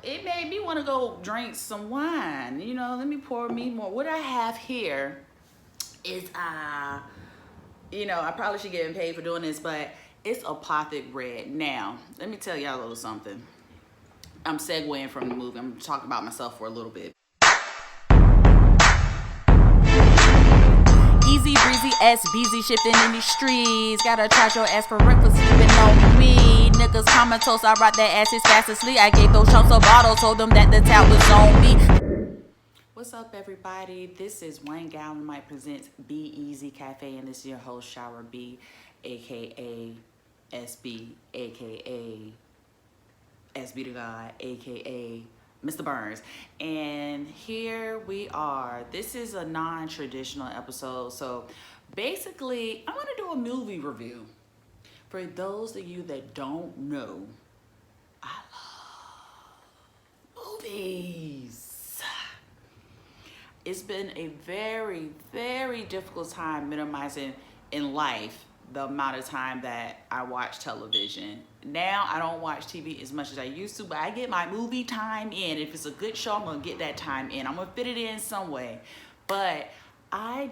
It made me want to go drink some wine. Let me pour me more. What I have here is, I probably should get paid for doing this, but it's apothic red. Now, let me tell y'all a little something. I'm segueing from the movie. I'm talking about myself for a little bit. Easy breezy ass busy shifting in these streets. Gotta charge your ass for rent for sleeping on me. Niggas comatose, I rock that ass as fast as sleep. I gave those chumps a bottle, told them that the tap was on me. What's up, everybody? This is Wayne Gallon Mike presents Be Easy Cafe, and this is your host, Shower B, aka SB, aka SB to God, aka Mr. Burns. And here we are. This is a non-traditional episode. So basically, I'm gonna do a movie review. For those of you that don't know, I love movies. It's been a very, very difficult time minimizing in life the amount of time that I watch television. Now I don't watch TV as much as I used to, but I get my movie time in. If it's a good show, I'm gonna get that time in. I'm gonna fit it in some way. But I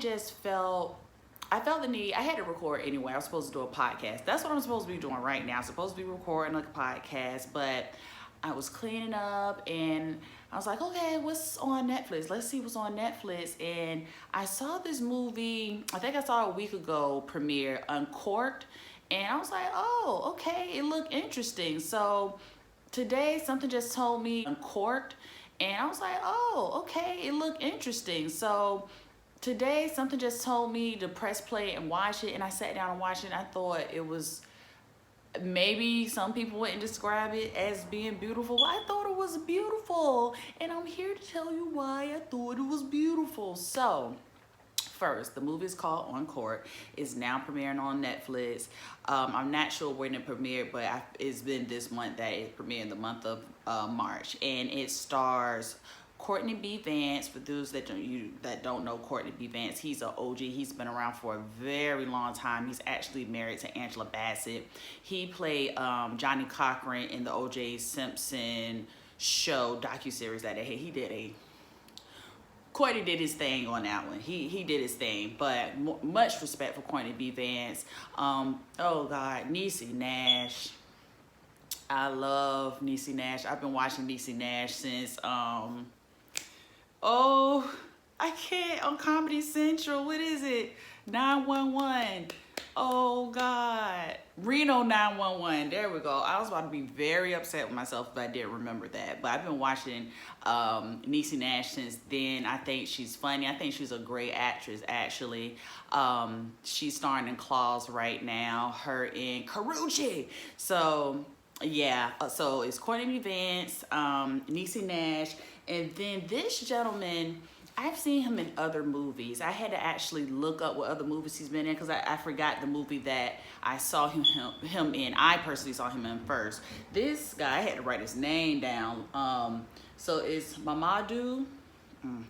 felt the need. I had to record anyway. I was supposed to do a podcast. That's what I'm supposed to be doing right now. I'm supposed to be recording a podcast, but I was cleaning up and I was like, okay, what's on Netflix? Let's see what's on Netflix. And I saw this movie, I think I saw it a week ago, premiere, Uncorked. And I was like, oh, okay, it looked interesting. So today something just told me Uncorked. And I was like, oh, okay, it looked interesting. So today something just told me to press play and watch it. And I sat down and watched it and I thought it was, maybe some people wouldn't describe it as being beautiful. I thought it was beautiful, and I'm here to tell you why I thought it was beautiful. So, first, the movie is called Uncorked. It's now premiering on Netflix. I'm not sure when it premiered, but it's been this month that it premiered, in the month of March, and it stars Courtney B. Vance. For those that don't know Courtney B. Vance, he's an OG. He's been around for a very long time. He's actually married to Angela Bassett. He played Johnny Cochran in the O.J. Simpson show docuseries that Courtney did his thing on that one. He did his thing, but much respect for Courtney B. Vance. Oh God, Niecy Nash. I love Niecy Nash. I've been watching Niecy Nash since I can't, on Comedy Central. What is it? 911. Oh God. Reno 911. There we go. I was about to be very upset with myself if I didn't remember that. But I've been watching Niecy Nash since then. I think she's funny. I think she's a great actress, actually. She's starring in Claws right now. Her in Karuchi. So yeah, so it's Courtney Vance, Niecy Nash, and then this gentleman, I've seen him in other movies. I had to actually look up what other movies he's been in because I forgot the movie that I saw him in. I personally saw him in first. This guy, I had to write his name down. So it's Mamadou.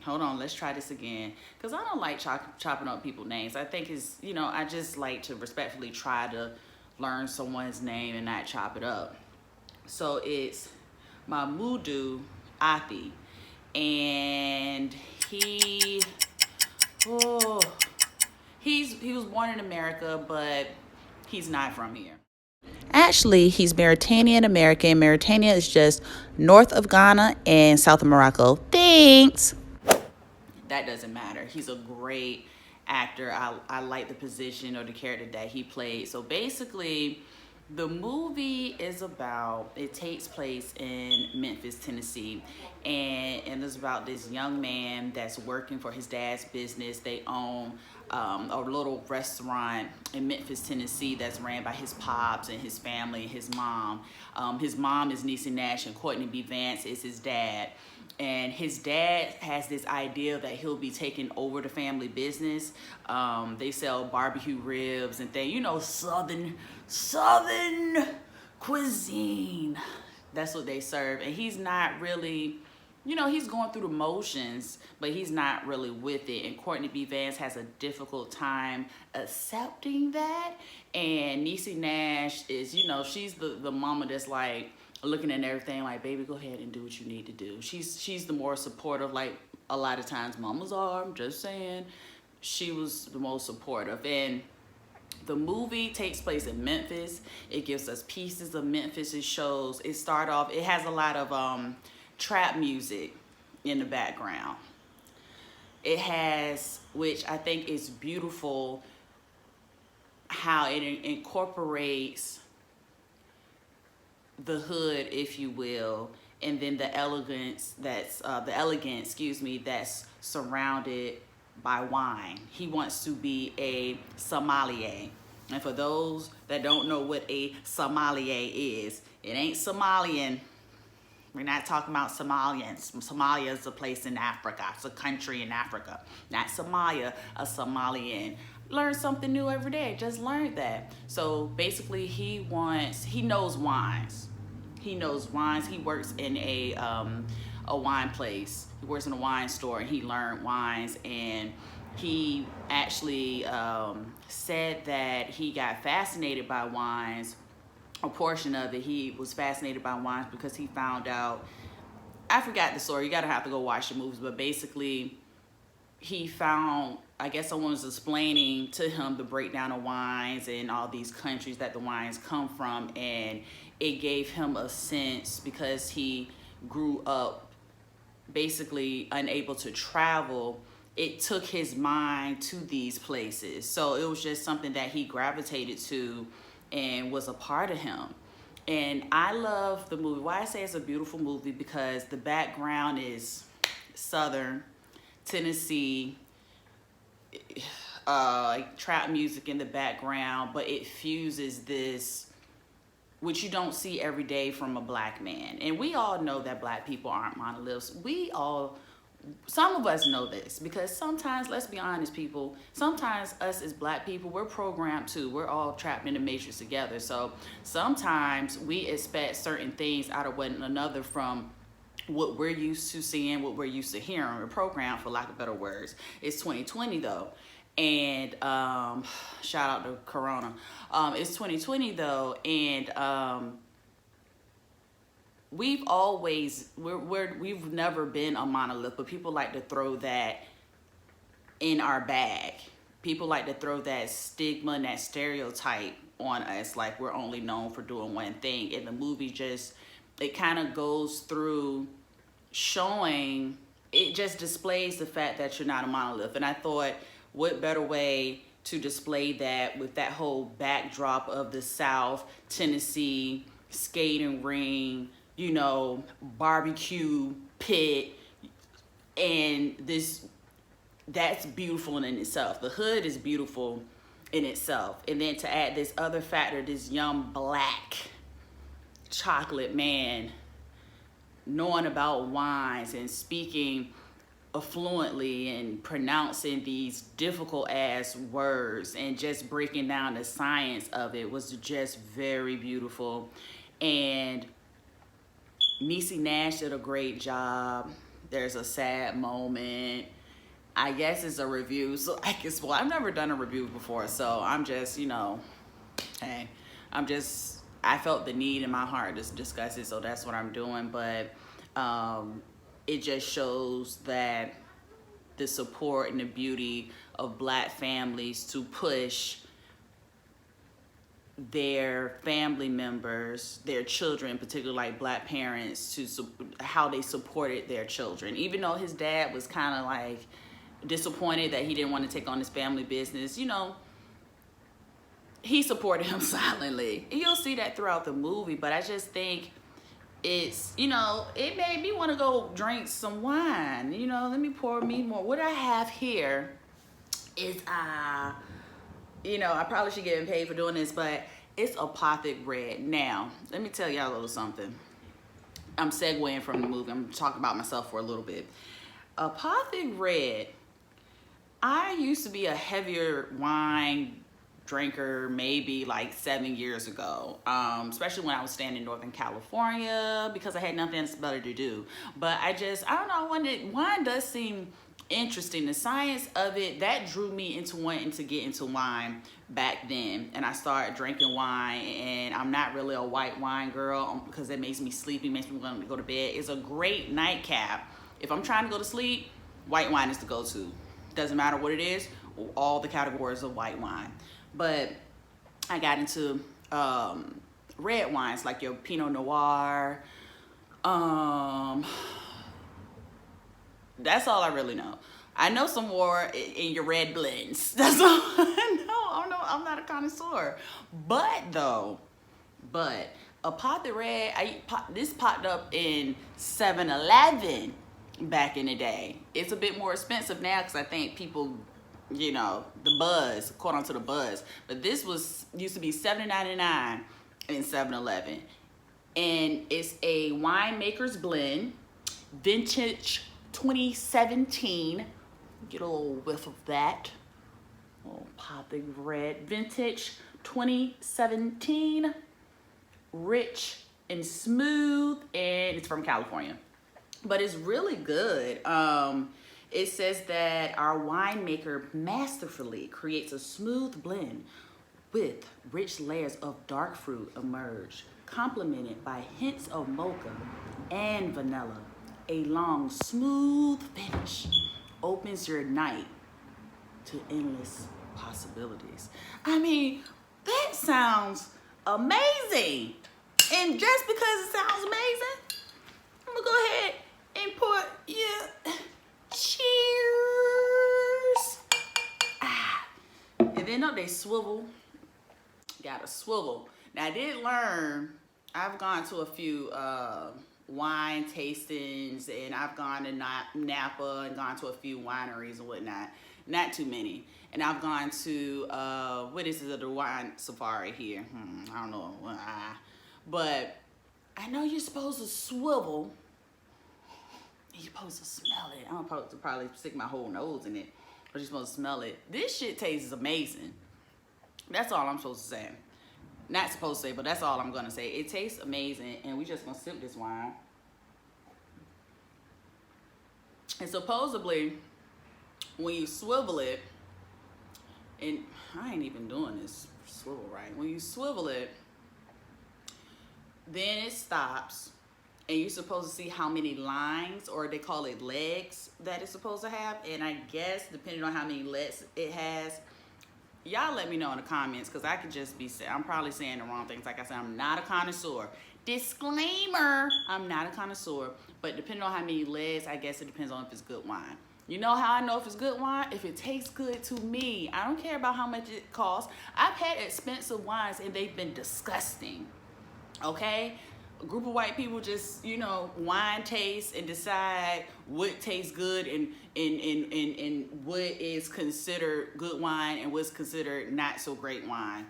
Hold on, let's try this again. Because I don't like chopping up people's names. I think I just like to respectfully try to learn someone's name and not chop it up. So it's Mamadou Athi. And he was born in America, but he's not from here. Actually, he's Mauritanian American. Mauritania is just north of Ghana and south of Morocco. Thanks. That doesn't matter. He's a great actor. I like the position or the character that he played. So basically, the movie is it takes place in Memphis, Tennessee, and it's about this young man that's working for his dad's business. They own a little restaurant in Memphis, Tennessee that's ran by his pops and his family and his mom. His mom is Niecy Nash and Courtney B. Vance is his dad. And his dad has this idea that he'll be taking over the family business. They sell barbecue ribs and things, Southern cuisine. That's what they serve. And he's not really, he's going through the motions, but he's not really with it. And Courtney B. Vance has a difficult time accepting that. And Niecy Nash is, she's the mama that's like, looking at everything like, baby, go ahead and do what you need to do. She's the more supportive, like a lot of times mamas are, I'm just saying. She was the most supportive. And the movie takes place in Memphis. It gives us pieces of Memphis. It shows, it has a lot of trap music in the background. It has, which I think is beautiful, how it incorporates the hood, if you will, and then the elegance that's that's surrounded by wine. He wants to be a sommelier. And for those that don't know what a sommelier is, it ain't Somalian. We're not talking about Somalians. Somalia is a place in Africa. It's a country in Africa. Not Somalia, a Somalian. Learn something new every day. Just learned that. So basically he knows wines. He knows wines. He works in a wine place. He works in a wine store, and he learned wines. And he actually said that he got fascinated by wines. A portion of it, he was fascinated by wines because he found out, I forgot the story, you gotta have to go watch the movies, but basically he found, I guess someone was explaining to him the breakdown of wines and all these countries that the wines come from, and it gave him a sense, because he grew up basically unable to travel, it took his mind to these places. So it was just something that he gravitated to and was a part of him. And I love the movie. Why I say it's a beautiful movie, because the background is Southern Tennessee, trap music in the background, but it fuses this, which you don't see every day from a black man. And we all know that black people aren't monoliths. Some of us know this, because sometimes, let's be honest, people, sometimes us as black people, we're programmed too. We're all trapped in the matrix together. So sometimes we expect certain things out of one another from what we're used to seeing, what we're used to hearing. We're programmed, for lack of better words. It's 2020 though. And shout out to Corona. It's 2020 though, and we've never been a monolith, but people like to throw that in our bag. People like to throw that stigma and that stereotype on us, like we're only known for doing one thing. And the movie it kind of goes through showing, it just displays the fact that you're not a monolith. And I thought, what better way to display that with that whole backdrop of the South, Tennessee, skating ring, barbecue pit, and that's beautiful in itself. The hood is beautiful in itself. And then to add this other factor, this young black chocolate man knowing about wines and speaking fluently and pronouncing these difficult ass words and just breaking down the science of it was just very beautiful. And Niecy Nash did a great job. There's a sad moment. I guess it's a review, so I've never done a review before, so I'm just, hey, I felt the need in my heart to discuss it, so that's what I'm doing. But it just shows that the support and the beauty of black families to push their family members, their children, particularly like black parents, to how they supported their children. Even though his dad was kind of like disappointed that he didn't want to take on his family business, he supported him silently. And you'll see that throughout the movie, but I just think it's, it made me want to go drink some wine. Let me pour me more. What I have here is I probably should get paid for doing this, but it's apothic red. Now, let me tell y'all a little something. I'm segueing from the movie. I'm talking about myself for a little bit. Apothic red, I used to be a heavier wine drinker maybe like 7 years ago, especially when I was staying in Northern California because I had nothing else better to do. But I don't know, wine does seem interesting. The science of it, that drew me into wanting to get into wine back then. And I started drinking wine, and I'm not really a white wine girl because it makes me sleepy, makes me want to go to bed. It's a great nightcap. If I'm trying to go to sleep, white wine is the go-to. Doesn't matter what it is, all the categories of white wine. But I got into red wines like your Pinot Noir. That's all I really know. I know some more in your red blends. That's all I know. I'm not a connoisseur. But a pot de red, this popped up in 7-Eleven back in the day. It's a bit more expensive now because I think people, you know, the buzz, caught on to the buzz. But this used to be $7.99 in 7-Eleven. And it's a winemaker's blend, vintage 2017. Get a little whiff of that. Oh, pot de red, vintage 2017. Rich and smooth, and it's from California. But it's really good. It says that our winemaker masterfully creates a smooth blend with rich layers of dark fruit emerge, complemented by hints of mocha and vanilla. A long, smooth finish opens your night to endless possibilities. I mean, that sounds amazing. And just because it sounds amazing, I'm gonna go ahead and pour cheers. And then they swivel. Gotta swivel. Now I did learn, I've gone to a few wine tastings, and I've gone to Napa and gone to a few wineries and whatnot. Not too many. And I've gone to, what is it, the wine safari here? I don't know. But I know you're supposed to swivel. You're supposed to smell it. I'm supposed to probably stick my whole nose in it, but you're supposed to smell it. This shit tastes amazing. That's all I'm supposed to say. Not supposed to say, but that's all I'm gonna say. It tastes amazing, and we just gonna sip this wine. And supposedly, when you swivel it, and I ain't even doing this swivel right. When you swivel it, then it stops, and you're supposed to see how many lines, or they call it legs, that it's supposed to have. And I guess depending on how many legs it has, y'all let me know in the comments, because I could just be saying, I'm probably saying the wrong things. Like I said, I'm not a connoisseur. Disclaimer, I'm not a connoisseur, but depending on how many legs, I guess it depends on if it's good wine. You know how I know if it's good wine? If it tastes good to me. I don't care about how much it costs. I've had expensive wines and they've been disgusting, okay? A group of white people just, you know, wine taste and decide what tastes good and what is considered good wine and what's considered not so great wine.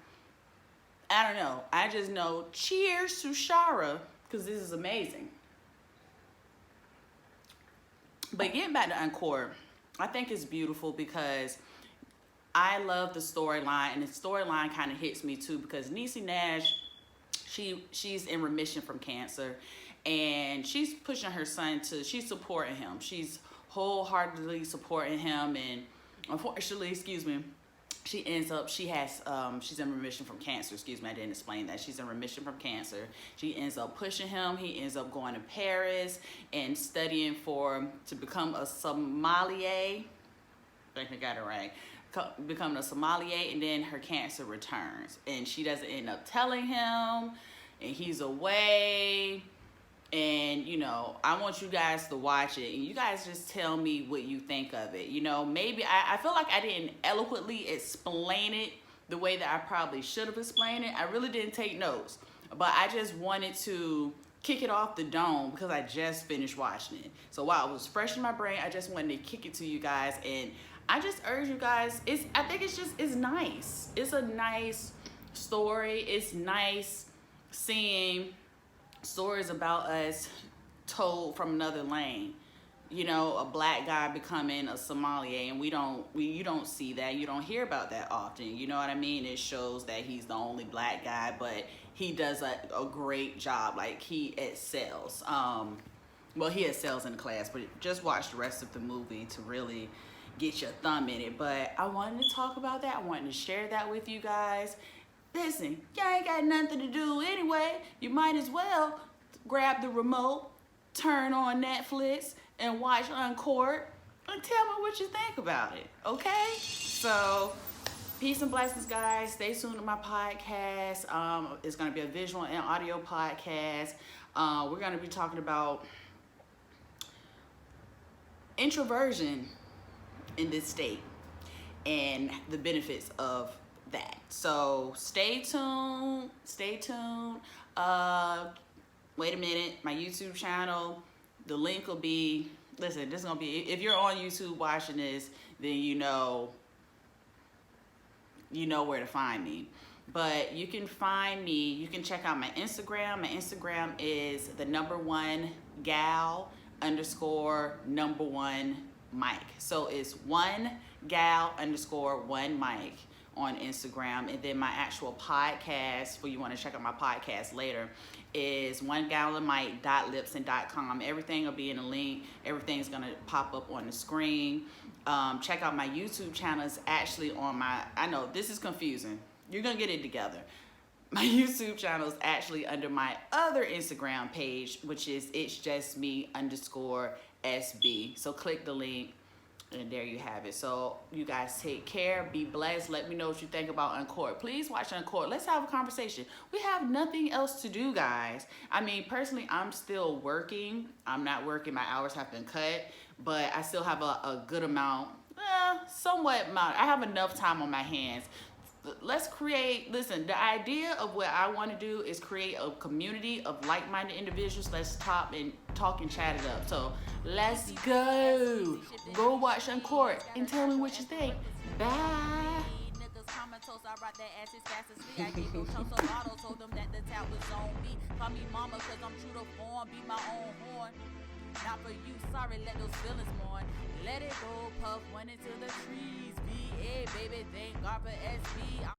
I don't know. I just know. Cheers to Shara, because this is amazing. But getting back to Uncorked, I think it's beautiful because I love the storyline, and the storyline kind of hits me too, because Niecy Nash, she's in remission from cancer, and she's pushing her son she's supporting him. She's wholeheartedly supporting him, and unfortunately, she's in remission from cancer. I didn't explain that. She's in remission from cancer. She ends up pushing him. He ends up going to Paris and studying to become a sommelier. I think I got it right. Becoming a sommelier, and then her cancer returns. And she doesn't end up telling him, and he's away. And, you know, I want you guys to watch it, and you guys just tell me what you think of it. You know, maybe I feel like I didn't eloquently explain it the way that I probably should have explained it. I really didn't take notes, but I just wanted to kick it off the dome because I just finished watching it. So while it was fresh in my brain, I just wanted to kick it to you guys, and I just urge you guys, I think it's nice. It's a nice story. It's nice seeing stories about us told from another lane. You know, a black guy becoming a sommelier, and you don't see that. You don't hear about that often. You know what I mean? It shows that he's the only black guy, but he does a great job. Like, he excels. Well, he excels in the class, but just watch the rest of the movie to really get your thumb in it. But I wanted to talk about that. I wanted to share that with you guys. Listen, y'all ain't got nothing to do anyway. You might as well grab the remote, turn on Netflix, and watch Uncorked, and tell me what you think about it, okay? So, peace and blessings, guys. Stay tuned to my podcast. It's going to be a visual and audio podcast. We're going to be talking about introversion in this state and the benefits of that. So stay tuned. Wait a minute, my YouTube channel, the link will be, listen, this is gonna be, if you're on YouTube watching this, then you know where to find me. But you can find me, you can check out my Instagram. My Instagram is the #1 gal _1 Mike. So it's 1 gal _1 Mike on Instagram. And then my actual podcast, for you want to check out my podcast later, is 1gallonmike.libsyn.com. Everything will be in a link. Everything's going to pop up on the screen. Check out my YouTube channel. It's actually on my, I know this is confusing. You're going to get it together. My YouTube channel is actually under my other Instagram page, which is it's just me _SB. So click the link and there you have it. So you guys take care, be blessed. Let me know what you think about Uncorked. Please watch Uncorked. Let's have a conversation. We have nothing else to do, guys. I mean, personally, I'm still working. I'm not working. My hours have been cut, but I still have a good amount, somewhat amount. I have enough time on my hands. Let's create, listen, the idea of what I want to do is create a community of like-minded individuals. Let's talk and chat it up. So let's go watch Uncorked and tell me what you think. Bye. Comatose, I rock that ass as fast as me. I gave no chunks of bottles, told them that the tap was on me. Call me mama, cause I'm true to form, be my own horn. Not for you, sorry, let those feelings mourn. Let it go, puff, went into the trees. VA, baby, thank God for SB.